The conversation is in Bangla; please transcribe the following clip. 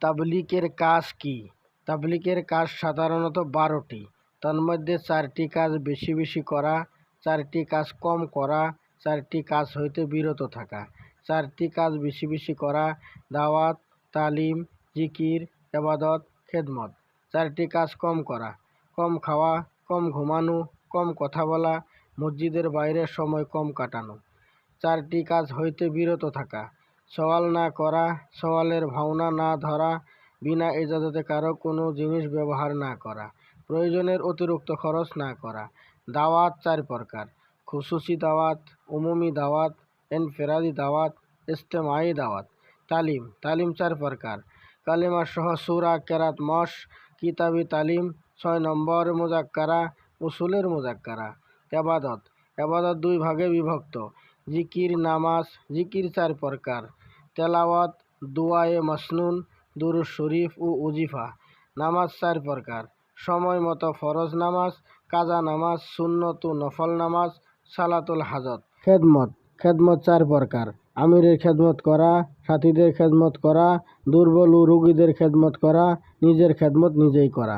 তাবলীগের কাজ কি? তাবলীগের কাজ সাধারণত 12টি। তন্মধ্যে 4টি কাজ বেশি বেশি করা, 4টি কাজ কম করা, 4টি কাজ হইতে বিরত থাকা। 4টি কাজ বেশি বেশি করা: দাওয়াত, তালিম, জিকির, ইবাদত, খেদমত। 4টি কাজ কম করা: কম খাওয়া, কম ঘুমানো, কম কথা বলা, মসজিদের বাইরে সময় কম কাটানো। 4টি কাজ হইতে বিরত থাকা: সওয়াল না করা, সওয়ালের ভাওনা না ধরা, বিনা ইজাজতে কারো কোনো জিনিস ব্যবহার না করা, প্রয়োজনের অতিরিক্ত খরচ না করা। দাওয়াত 4 প্রকার: খুসুসি দাওয়াত, উমুমি দাওয়াত, ইনফিরাদি দাওয়াত, ইজতেমাই দাওয়াত। তালিম 4 প্রকার: কালিমা সহ সূরা, কেরাত, মশ, কিতাবি তালিম, 6 নম্বর মুযাক্কারা, উসুলের মুযাক্কারা। ইবাদত 2 ভাগে বিভক্ত: জিকির, নামাজ। জিকির 4 প্রকার: তেলাওয়াত, দুআয়ে মাসনুন, দুরূদ শরীফ ও ওজিফা। নামাজ 4 প্রকার: সময় মতো ফরজ নামাজ, কাজা নামাজ, সুন্নত ও নফল নামাজ, সালাতুল হাজত। খেদমত 4 প্রকার: আমিরের খেদমত করা, সাথীদের খেদমত করা, দুর্বল ও রোগীদের খেদমত করা, নিজের খেদমত নিজেই করা।